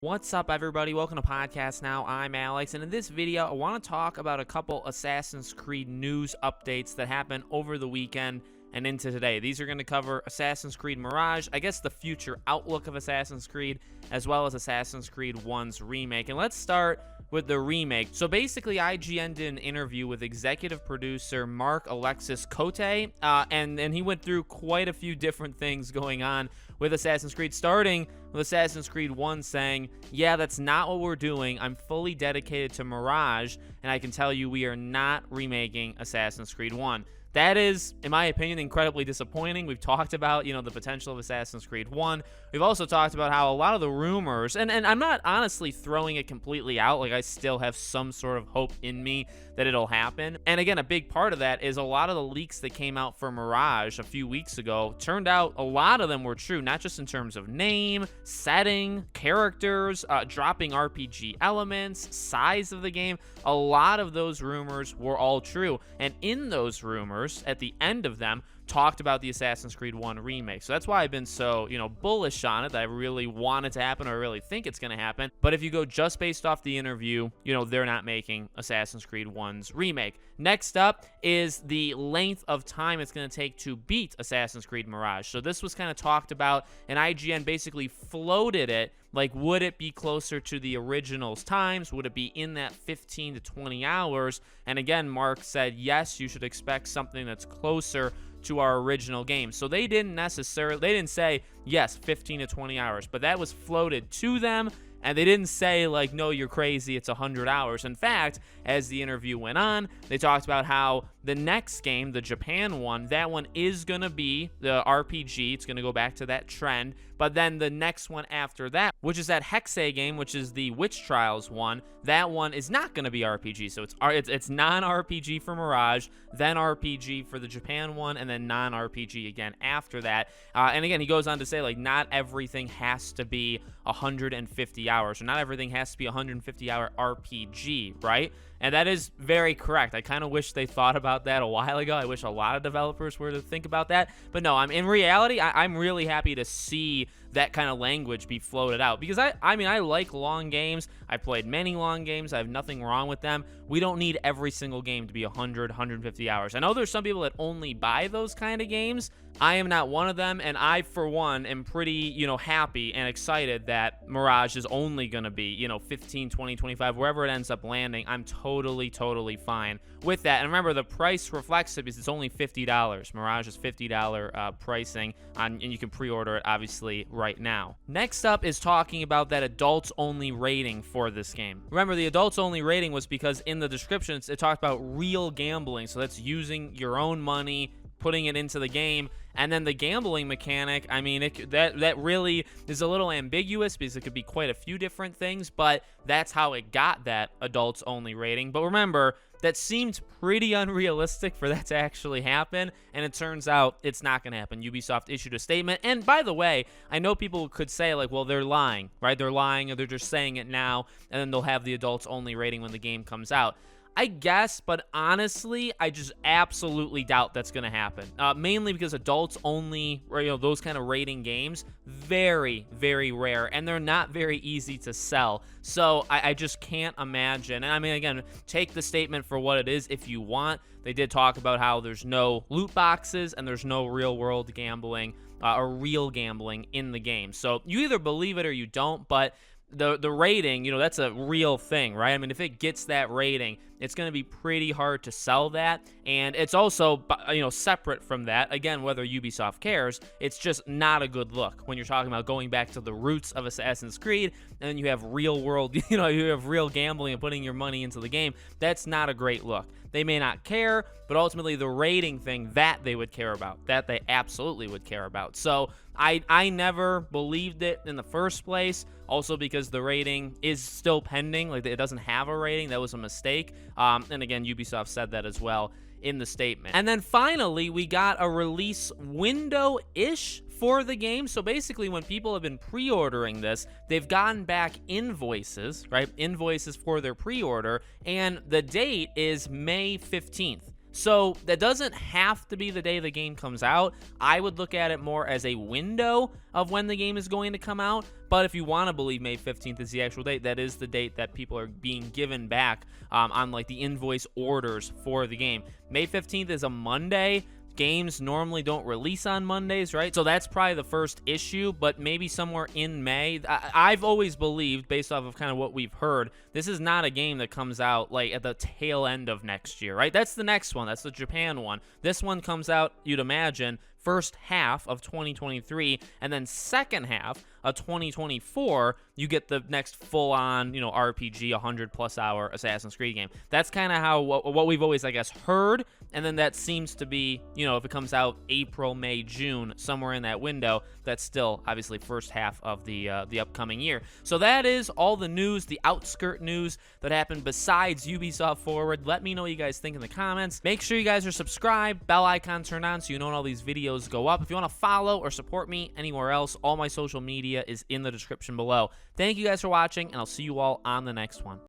What's up, everybody? Welcome to Podcast Now. I'm Alex, and in this video, I want to talk about a couple Assassin's Creed news updates that happened over the weekend and into today. These are going to cover Assassin's Creed Mirage, I guess the future outlook of Assassin's Creed, as well as Assassin's Creed 1's remake. And let's start with the remake. So basically, IGN did an interview with executive producer Mark Alexis Cote, and he went through quite a few different things going on with Assassin's Creed, starting with Assassin's Creed 1 saying, yeah, that's not what we're doing. I'm fully dedicated to Mirage, and I can tell you we are not remaking Assassin's Creed 1. That is, in my opinion, incredibly disappointing. We've talked about, the potential of Assassin's Creed 1. We've also talked about how a lot of the rumors, and I'm not honestly throwing it completely out, like I still have some sort of hope in me that it'll happen. And again, a big part of that is a lot of the leaks that came out for Mirage a few weeks ago, turned out a lot of them were true, not just in terms of name, setting, characters, dropping RPG elements, size of the game. A lot of those rumors were all true. And in those rumors, at the end of them, talked about the Assassin's Creed 1 remake. So that's why I've been so, bullish on it, that I really want it to happen, or I really think it's going to happen. But if you go just based off the interview, they're not making Assassin's Creed 1's remake. Next up is the length of time it's going to take to beat Assassin's Creed Mirage. So this was kind of talked about, and IGN basically floated it, like, would it be closer to the original's times? Would it be in that 15 to 20 hours? And again, Mark said, yes, you should expect something that's closer to our original game. So they didn't say, yes, 15 to 20 hours, but that was floated to them. And they didn't say, like, no, you're crazy, it's 100 hours. In fact, as the interview went on, they talked about how the next game, the Japan one, that one is going to be the RPG. It's going to go back to that trend. But then the next one after that, which is that Hexe game, which is the Witch Trials one, that one is not going to be RPG. So it's non-RPG for Mirage, then RPG for the Japan one, and then non-RPG again after that. And again, he goes on to say, like, not everything has to be 150 hours, or not everything has to be a 150-hour RPG, right? And that is very correct. I kind of wish they thought about that a while ago. I wish a lot of developers were to think about that. But no, in reality, I'm really happy to see that kind of language be floated out, because I like long games. I've played many long games. I have nothing wrong with them. We don't need every single game to be 100, 150 hours. I know there's some people that only buy those kind of games. I am not one of them, and I, for one, am pretty, happy and excited that Mirage is only going to be, 15, 20, 25, wherever it ends up landing. I'm totally fine with that. And remember, the price reflects it, because it's only $50. Mirage is $50 pricing, and you can pre-order it, obviously, right now. Next up is talking about that adults-only rating for this game. Remember, the adults-only rating was because in the description, it talked about real gambling, so that's using your own money, putting it into the game. And then the gambling mechanic, that really is a little ambiguous, because it could be quite a few different things, but that's how it got that adults only rating. But remember, that seemed pretty unrealistic for that to actually happen, and it turns out it's not going to happen. Ubisoft issued a statement, and by the way, I know people could say, like, well, they're lying, right? They're lying, or they're just saying it now, and then they'll have the adults only rating when the game comes out. I guess, but honestly, I just absolutely doubt that's going to happen. Mainly because adults only, those kind of rating games, very, very rare, and they're not very easy to sell. So I just can't imagine. And again, take the statement for what it is if you want. They did talk about how there's no loot boxes and there's no real world gambling or real gambling in the game. So you either believe it or you don't, but the rating, that's a real thing, right? If it gets that rating, it's going to be pretty hard to sell that. And it's also, separate from that, again, whether Ubisoft cares, it's just not a good look when you're talking about going back to the roots of Assassin's Creed, and then you have real world, you have real gambling and putting your money into the game. That's not a great look. They may not care, but ultimately the rating thing, that they would care about, that they absolutely would care about. So I never believed it in the first place, also because the rating is still pending. Like, it doesn't have a rating. That was a mistake. And again, Ubisoft said that as well in the statement. And then finally, we got a release window-ish for the game. So basically, when people have been pre-ordering this, they've gotten back invoices, right? Invoices for their pre-order, and the date is May 15th. So that doesn't have to be the day the game comes out. I would look at it more as a window of when the game is going to come out. But if you want to believe May 15th is the actual date, that is the date that people are being given back on like the invoice orders for the game. May 15th is a Monday. Games normally don't release on Mondays, right? So that's probably the first issue, but maybe somewhere in May. I've always believed, based off of kind of what we've heard, this is not a game that comes out like at the tail end of next year, right? That's the next one. That's the Japan one. This one comes out, you'd imagine, first half of 2023, and then second half of 2024, you get the next full-on, RPG, 100+ hour Assassin's Creed game. That's kind of how what we've always, I guess, heard, and then that seems to be, if it comes out April, May, June, somewhere in that window, that's still obviously first half of the upcoming year. So that is all the news, the outskirt news that happened besides Ubisoft Forward. Let me know what you guys think in the comments. Make sure you guys are subscribed, bell icon turned on so you know when all these videos go up. If you want to follow or support me anywhere else, all my social media is in the description below. Thank you guys for watching, and I'll see you all on the next one.